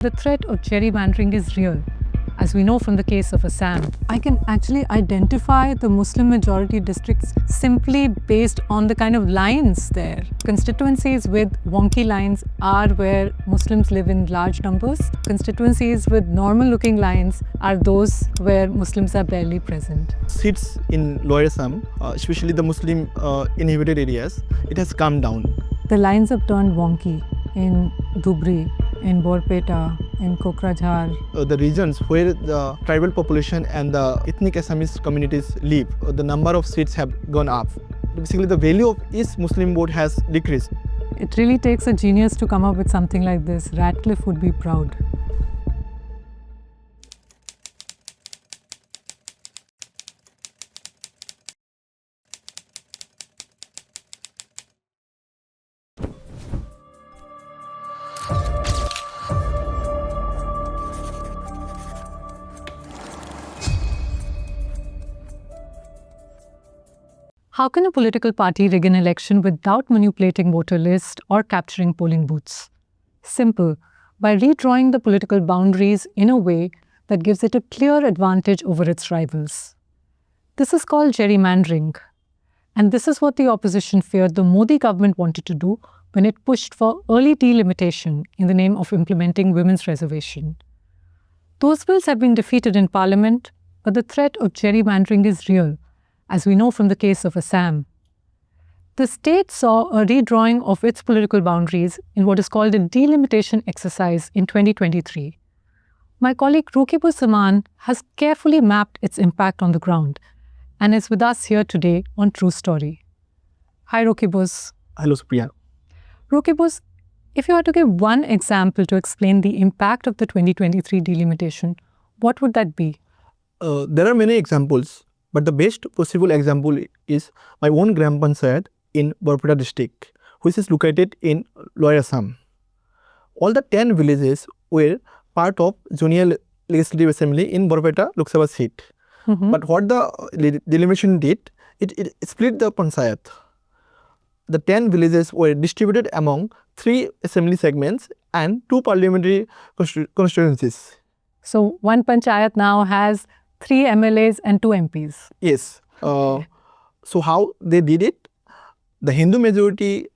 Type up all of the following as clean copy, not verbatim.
The threat of gerrymandering is real, as we know from the case of Assam. I can actually identify the Muslim majority districts simply based on the kind of lines there. Constituencies with wonky lines are where Muslims live in large numbers. Constituencies with normal looking lines are those where Muslims are barely present. Seats in Lower Assam, especially the Muslim inhabited areas, it has come down. The lines have turned wonky in Dhubri, in Borpeta, in Kokrajhar. The regions where the tribal population and the ethnic Assamese communities live, the number of seats have gone up. Basically, the value of each Muslim vote has decreased. It really takes a genius to come up with something like this. Ratcliffe would be proud. How can a political party rig an election without manipulating voter lists or capturing polling booths? Simple, by redrawing the political boundaries in a way that gives it a clear advantage over its rivals. This is called gerrymandering. And this is what the opposition feared the Modi government wanted to do when it pushed for early delimitation in the name of implementing women's reservation. Those bills have been defeated in parliament, but the threat of gerrymandering is real, as we know from the case of Assam. The state saw a redrawing of its political boundaries in what is called a delimitation exercise in 2023. My colleague Rukibur Saman has carefully mapped its impact on the ground and is with us here today on True Story. Hi Rukibus. Hello, Supriya. Rukibus, if you had to give one example to explain the impact of the 2023 delimitation, what would that be? There are many examples, but the best possible example is my own Gram Panchayat in Borpeta district, which is located in Lower Assam. All the 10 villages were part of Junior Legislative Assembly in Borpeta Lok Sabha seat. But what the delimitation did, it split the Panchayat. The 10 villages were distributed among 3 assembly segments and 2 parliamentary constituencies. So one panchayat now has 3 MLAs and 2 MPs. Yes. So how they did it? The Hindu majority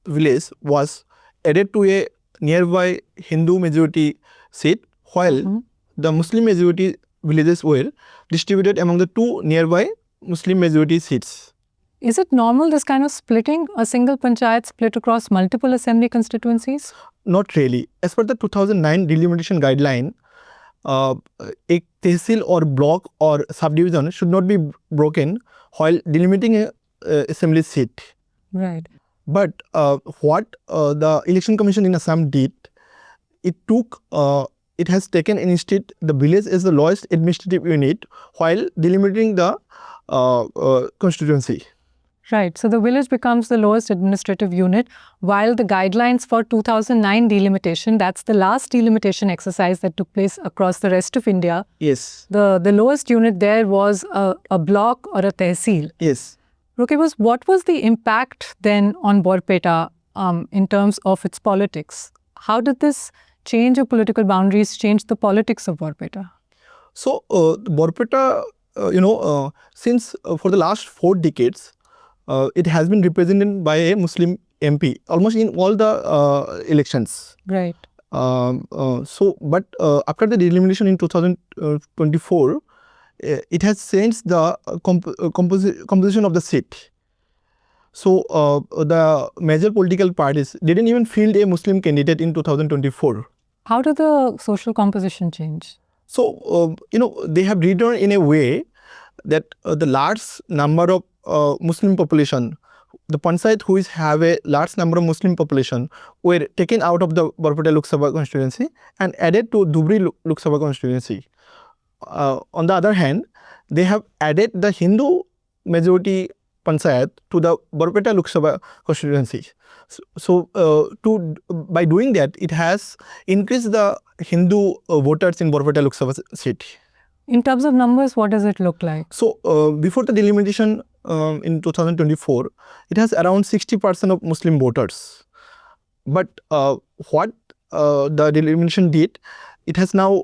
village was added to a nearby Hindu majority seat, while the Muslim majority villages were distributed among the 2 nearby Muslim majority seats. Is it normal, this kind of splitting, a single panchayat split across multiple assembly constituencies? Not really. As per the 2009 delimitation guideline, a tehsil or block or subdivision should not be broken while delimiting a assembly seat. Right. But what the Election Commission in Assam did, it has taken instead the village as the lowest administrative unit while delimiting the constituency. Right. So the village becomes the lowest administrative unit, while the guidelines for 2009 delimitation, that's the last delimitation exercise that took place across the rest of India. Yes. The lowest unit there was a block or a tehsil. Yes. Rukibus, what was the impact then on Borpeta in terms of its politics? How did this change of political boundaries change the politics of Borpeta? So, Borpeta, since for the last 4 decades, it has been represented by a Muslim MP almost in all the elections. Right. But after the delimitation in 2024, it has changed the composition of the seat. So the major political parties didn't even field a Muslim candidate in 2024. How did the social composition change? So, they have redrawn in a way that the large number of Muslim population, the panchayat who have a large number of Muslim population were taken out of the Borpeta Lok Sabha constituency and added to Dhubri Lok Sabha constituency. On the other hand, they have added the Hindu majority panchayat to the Borpeta Lok Sabha constituency. So, by doing that, it has increased the Hindu voters in Borpeta Lok Sabha seat. In terms of numbers, what does it look like? So, before the delimitation in 2024, it has around 60% of Muslim voters. But what the delimitation did, it has now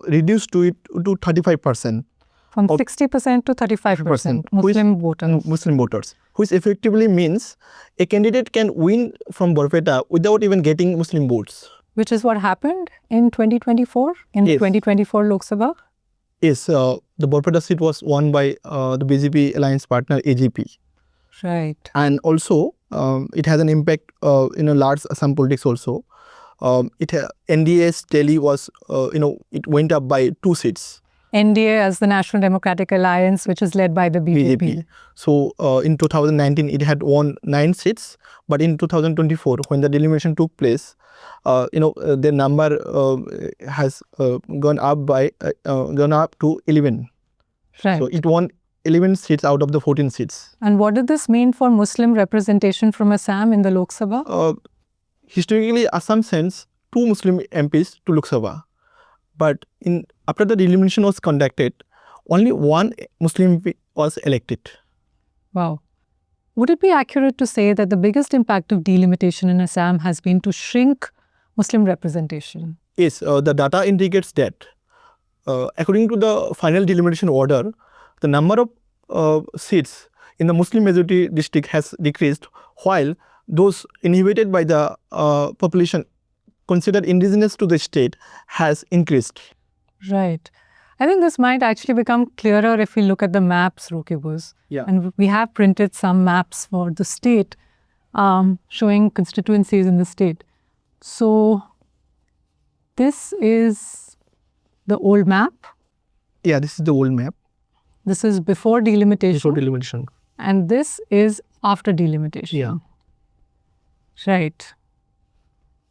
reduced to 35%. From 60% to 35% Muslim voters. Muslim voters, which effectively means a candidate can win from Barpeta without even getting Muslim votes. Which is what happened in 2024, in Yes. 2024 Lok Sabha? Yes, the Barpeta seat was won by the BJP alliance partner AGP. Right. And also, it has an impact in a large Assam politics also. NDA's tally was, it went up by 2 seats. NDA as the National Democratic Alliance, which is led by the BJP. So in 2019, it had won 9 seats. But in 2024, when the delimitation took place, their number has gone up to 11. Right. So it won 11 seats out of the 14 seats. And what did this mean for Muslim representation from Assam in the Lok Sabha? Historically, Assam sends 2 Muslim MPs to Lok Sabha. But after the delimitation was conducted, only 1 Muslim MP was elected. Wow. Would it be accurate to say that the biggest impact of delimitation in Assam has been to shrink Muslim representation? Yes, the data indicates that. According to the final delimitation order, the number of seats in the Muslim majority district has decreased, while those inhabited by the population considered indigenous to the state has increased. Right. I think this might actually become clearer if we look at the maps, Rokibus. Yeah. And we have printed some maps for the state showing constituencies in the state. So this is the old map. Yeah, this is the old map. This is before delimitation. Before delimitation. And this is after delimitation. Yeah. Right.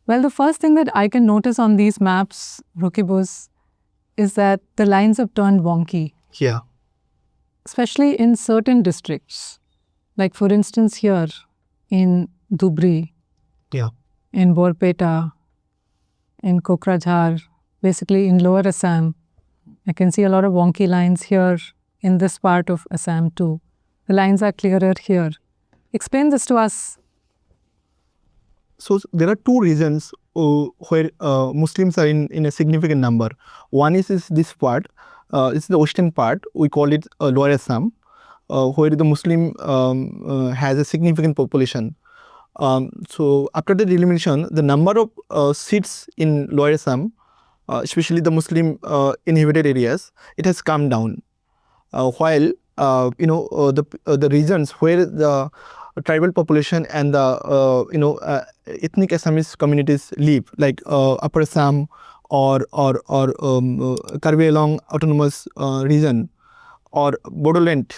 Well, the first thing that I can notice on these maps, Rokibus, is that the lines have turned wonky. Yeah. Especially in certain districts. Like for instance here in Dhubri, Yeah. in Borpeta, in Kokrajhar, basically in Lower Assam. I can see a lot of wonky lines here in this part of Assam too. The lines are clearer here. Explain this to us. So there are 2 regions where Muslims are in a significant number. One is this part, it's the western part, we call it Lower Assam, where the Muslim has a significant population. So after the delimitation, the number of seats in Lower Assam, especially the Muslim inhabited areas, it has come down. While the regions where the tribal population and the ethnic Assamese communities live, like Upper Assam or Karbi Anglong Autonomous Region or Bodoland,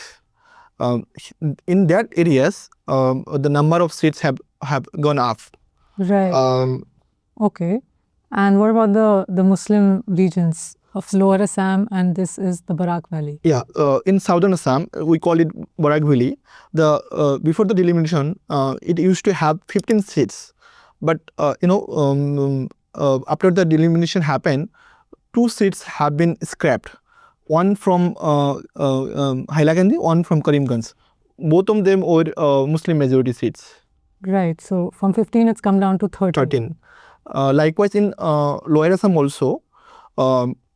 in that areas the number of seats have gone up. Right. Okay. And what about the Muslim regions of Lower Assam, and this is the Barak Valley? Yeah, in southern Assam, we call it Barak Valley. Before the delimitation, it used to have 15 seats. But, after the delimitation happened, 2 seats have been scrapped. One from Hila Kandi, one from Karimganj. Both of them were Muslim majority seats. Right. So from 15, it's come down to 13. Likewise, in Lower Assam also,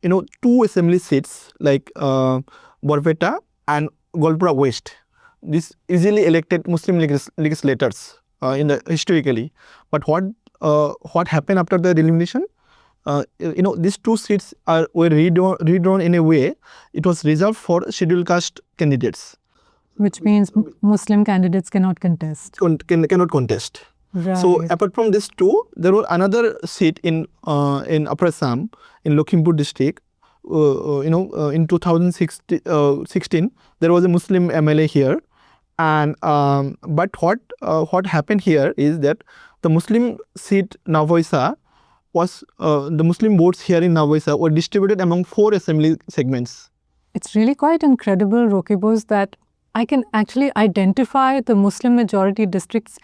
2 assembly seats like Borpeta and Golpura West. These easily elected Muslim legislators historically. But what happened after the delimitation? These 2 seats were redrawn in a way it was reserved for scheduled caste candidates. Which means Muslim candidates cannot contest. Cannot contest. Right. So apart from these 2, there was another seat in Upper Assam, in Lakhimpur district. In 2016, there was a Muslim MLA here, and but what happened here is that the Muslim seat Navoisa was the Muslim votes here in Navoisa were distributed among 4 assembly segments. It's really quite incredible, Rokibos, that I can actually identify the Muslim majority districts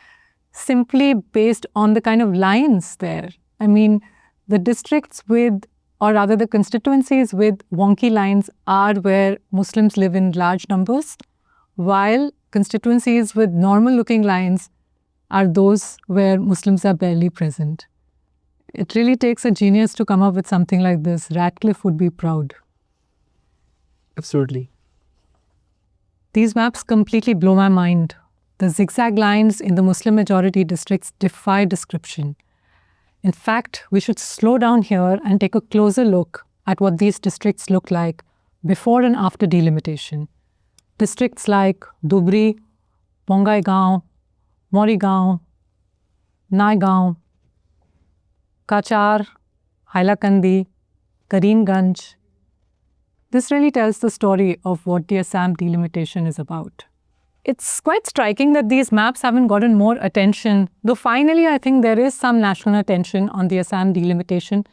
simply based on the kind of lines there. I mean, the districts with, or rather the constituencies with wonky lines are where Muslims live in large numbers, while constituencies with normal looking lines are those where Muslims are barely present. It really takes a genius to come up with something like this. Radcliffe would be proud. Absolutely. These maps completely blow my mind. The zigzag lines in the Muslim majority districts defy description. In fact, we should slow down here and take a closer look at what these districts look like before and after delimitation. Districts like Dubri, Bongaigaon, Morigaon, Naigaon, Kachar, Hila Kandi, Karimganj. This really tells the story of what the Assam delimitation is about. It's quite striking that these maps haven't gotten more attention, though finally I think there is some national attention on the Assam delimitation.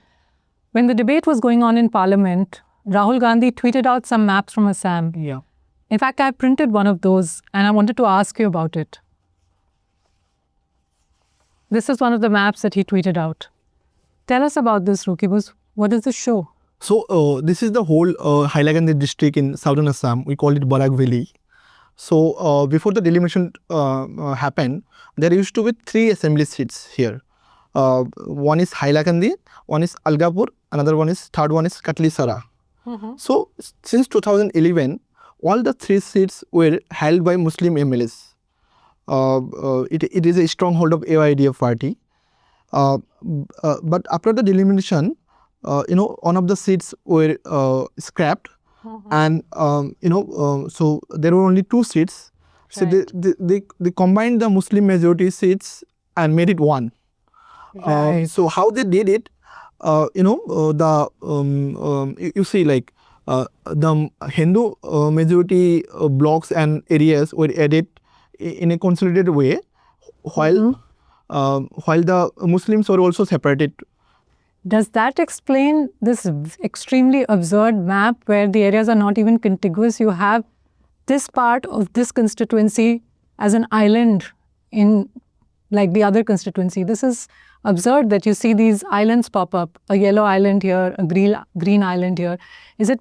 When the debate was going on in Parliament, Rahul Gandhi tweeted out some maps from Assam. Yeah. In fact, I printed one of those and I wanted to ask you about it. This is one of the maps that he tweeted out. Tell us about this, Rukibus. What does this show? So this is the whole Hila Kandi district in southern Assam. We call it Barak Valley. So before the delimitation happened, there used to be 3 assembly seats here. One is Hila Kandi, one is Algapur, third one is Katlisara. So since 2011, all the 3 seats were held by Muslim MLAs. It is a stronghold of AIDF party. But after the delimitation, one of the seats were scrapped, and so there were only 2 seats. So Right. they combined the Muslim majority seats and made it one. Right. So how they did it, you see, like the Hindu majority blocks and areas were added in a consolidated way, while the Muslims were also separated. Does that explain this extremely absurd map where the areas are not even contiguous? You have this part of this constituency as an island in like the other constituency. This is absurd that you see these islands pop up, a yellow island here, a green island here. Is it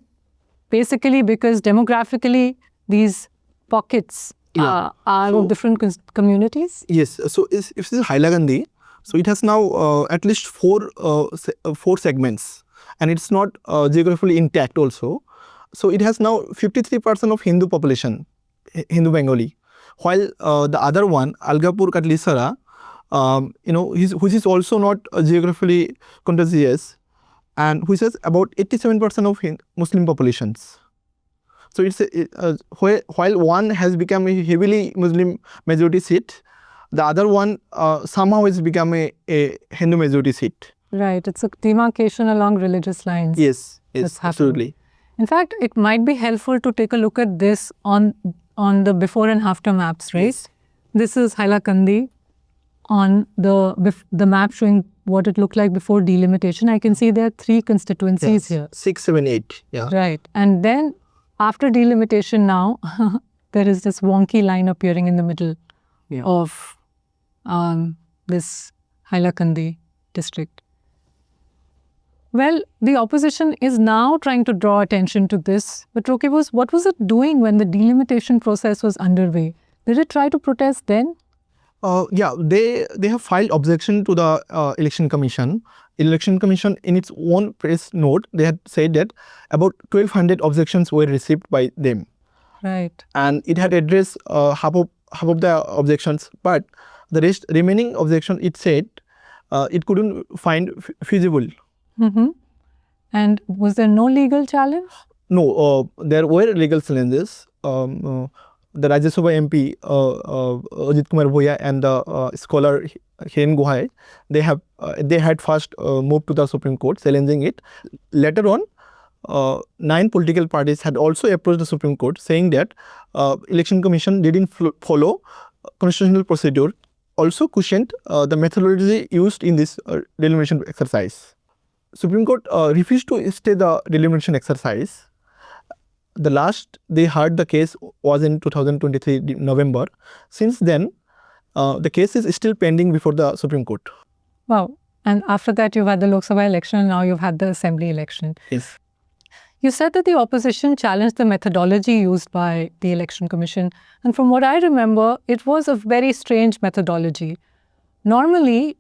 basically because demographically these pockets are of different communities? Yes. So if this is Hila Kandi, so it has now at least 4 segments, and it's not geographically intact also. So it has now 53% of Hindu population, Hindu Bengali, while the other one, Algapur Katlisara, which is also not geographically contiguous, and which has about 87% of Muslim populations. So it's while one has become a heavily Muslim majority seat, the other one somehow has become a Hindu majority seat. Right. It's a demarcation along religious lines. Yes, That's absolutely. In fact, it might be helpful to take a look at this on the before and after maps, right? Yes. This is Hila Kandi on the map showing what it looked like before delimitation. I can see there are 3 constituencies here. 6, 7, 8. Yeah. Right. And then after delimitation now, there is this wonky line appearing in the middle of this Hila Kandi district. Well, the opposition is now trying to draw attention to this. But Rokibus, what was it doing when the delimitation process was underway? Did it try to protest then? Yeah, they have filed objection to the election commission. Election commission, in its own press note, they had said that about 1,200 objections were received by them. Right. And it had addressed half of the objections, but the remaining objection, it said it couldn't find feasible. And was there no legal challenge? No, there were legal challenges. The Rajya Sabha MP Ajit Kumar Bhoya and the scholar Hiren Guhai, they had first moved to the Supreme Court challenging it. Later on, 9 political parties had also approached the Supreme Court saying that election commission didn't follow constitutional procedure, also questioned the methodology used in this delimitation exercise. Supreme Court refused to stay the delimitation exercise. The last they heard the case was in 2023 November. Since then, the case is still pending before the Supreme Court. Wow. And after that, you've had the Lok Sabha election, and now you've had the Assembly election. Yes. You said that the opposition challenged the methodology used by the Election Commission. And from what I remember, it was a very strange methodology. Normally,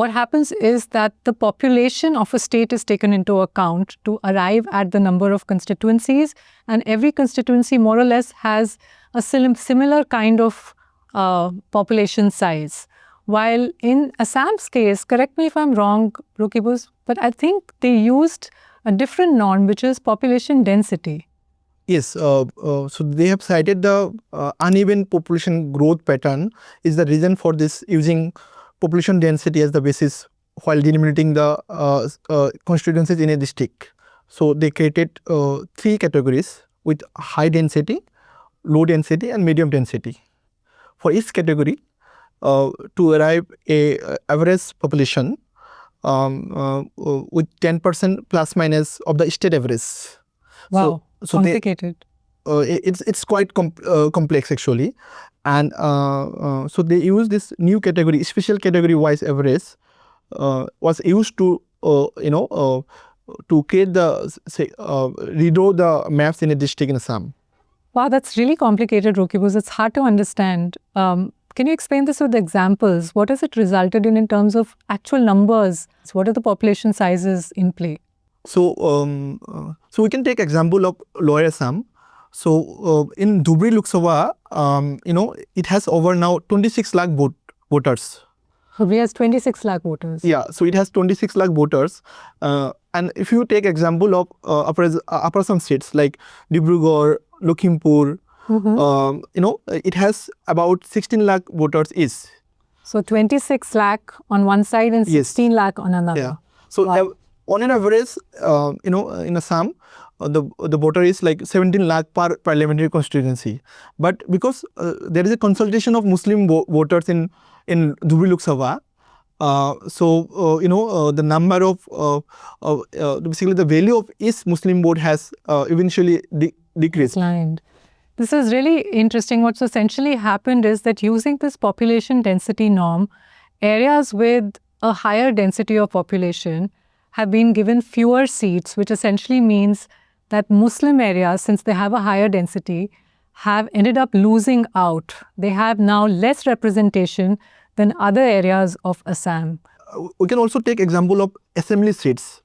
what happens is that the population of a state is taken into account to arrive at the number of constituencies, and every constituency more or less has a similar kind of population size. While in Assam's case, correct me if I'm wrong, Rukibus, but I think they used a different norm, which is population density. Yes, so they have cited the uneven population growth pattern is the reason for this, using population density as the basis while delimiting the constituencies in a district. So they created 3 categories with high density, low density and medium density. For each category, to arrive a average population with 10% plus minus of the state average. Wow, so complicated. It's quite complex actually, and so they use this new category, special category wise average was used to to create the redraw the maps in a district in Assam. Wow, that's really complicated, Rukibus. It's hard to understand. Can you explain this with examples? What has it resulted in terms of actual numbers? What are the population sizes in play? So, so we can take example of Lower Assam. So, in Dhubri Lok Sabha, it has over now 26 lakh voters. Dhubri has 26 lakh voters. Yeah, so it has 26 lakh voters. And if you take example of upper Assam states like Dibrugarh, Lakhimpur, it has about 16 lakh voters each. So 26 lakh on one side and 16 lakh on another. Yeah. So wow. On an average, in Assam, the voter is like 17 lakh per parliamentary constituency. But because there is a concentration of Muslim voters in Dhubri Lok Sabha, the number of basically the value of each Muslim vote has eventually decreased. Declined. This is really interesting. What's essentially happened is that using this population density norm, areas with a higher density of population have been given fewer seats, which essentially means that Muslim areas, since they have a higher density, have ended up losing out. They have now less representation than other areas of Assam. We can also take example of assembly seats.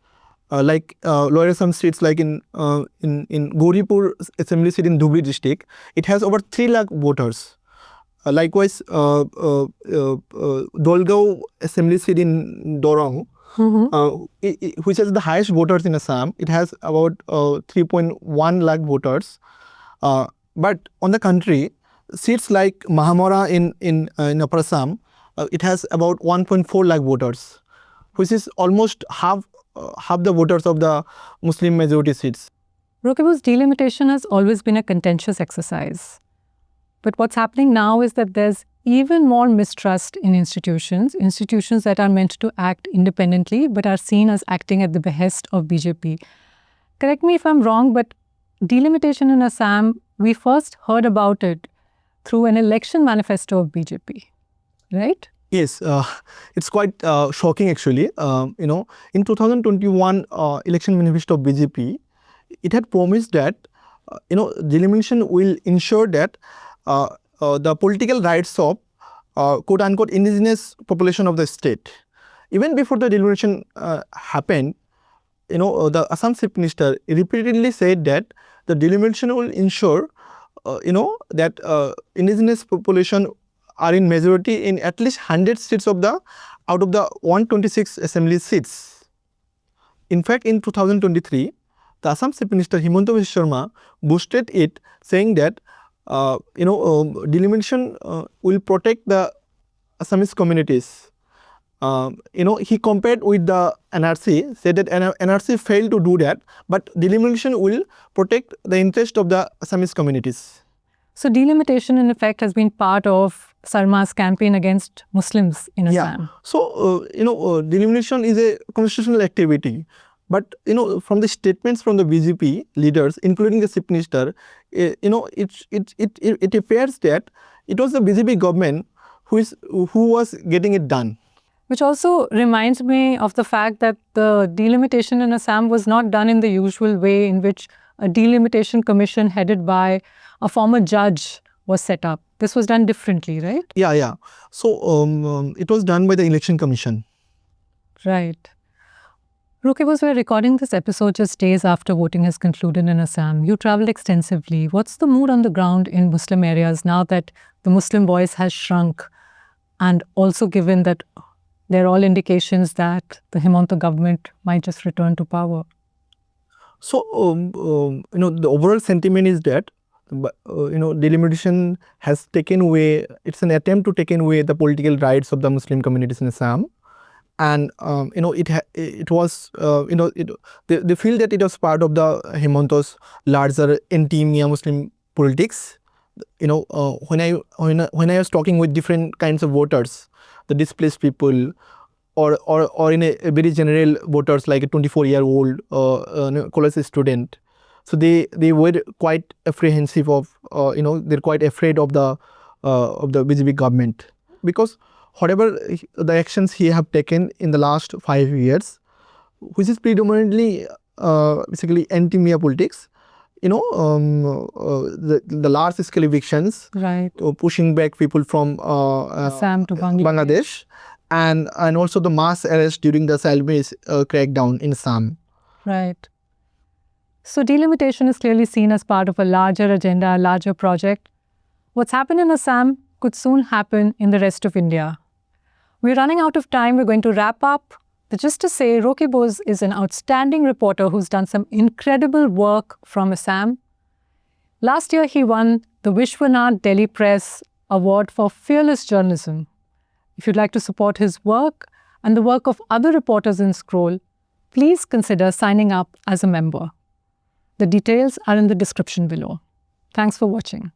Like Lower Assam states, like in Gauripur assembly seat in Dhubri district, it has over 3 lakh voters. Likewise, Dolgao assembly seat in Dorong, which has the highest voters in Assam, it has about 3.1 lakh voters. But on the contrary, seats like Mahamora in Upper Assam, it has about 1.4 lakh voters, which is almost half the voters of the Muslim majority seats. Rukibus, delimitation has always been a contentious exercise. But what's happening now is that there's even more mistrust in institutions that are meant to act independently but are seen as acting at the behest of BJP. Correct me if I'm wrong, but delimitation in Assam, we first heard about it through an election manifesto of BJP, right? Yes, it's quite shocking actually. In 2021 election manifesto of BJP, it had promised that delimitation will ensure that the political rights of quote unquote indigenous population of the state. Even before the delimitation happened, the Assam Chief Minister repeatedly said that the delimitation will ensure that indigenous population are in majority in at least 100 seats out of the 126 assembly seats. In fact, in 2023, the Assam Chief Minister Himanta Biswa Sharma boosted it, saying that delimitation will protect the Assamese communities. He compared with the NRC, said that NRC failed to do that, but delimitation will protect the interest of the Assamese communities. So delimitation in effect has been part of Sarma's campaign against Muslims in Assam. Yeah. So, delimitation is a constitutional activity. But, from the statements from the BJP leaders, including the Chief Minister, it appears that it was the BJP government who was getting it done. Which also reminds me of the fact that the delimitation in Assam was not done in the usual way in which a delimitation commission headed by a former judge was set up. This was done differently, right? Yeah. So, it was done by the Election Commission. Right. Rokibos, we're recording this episode just days after voting has concluded in Assam. You traveled extensively. What's the mood on the ground in Muslim areas now that the Muslim voice has shrunk? And also given that there are all indications that the Himanta government might just return to power. So, the overall sentiment is that, delimitation has taken away, it's an attempt to take away the political rights of the Muslim communities in Assam. And, it was, they feel that it was part of the Himanta's larger anti-Mia Muslim politics. When I was talking with different kinds of voters, the displaced people, or in a very general voters like a 24-year-old college student, so they were quite apprehensive of, they're quite afraid of the BJP government, because whatever the actions he have taken in the last 5 years, which is predominantly basically anti-Mia politics, the large scale evictions, right, pushing back people from Assam to Bangladesh, and also the mass arrest during the Salmis crackdown in Assam. Right. So delimitation is clearly seen as part of a larger agenda, a larger project. What's happened in Assam could soon happen in the rest of India. We're running out of time. We're going to wrap up. But just to say, Rokibos is an outstanding reporter who's done some incredible work from Assam. Last year, he won the Vishwanath Delhi Press Award for Fearless Journalism. If you'd like to support his work and the work of other reporters in Scroll, please consider signing up as a member. The details are in the description below. Thanks for watching.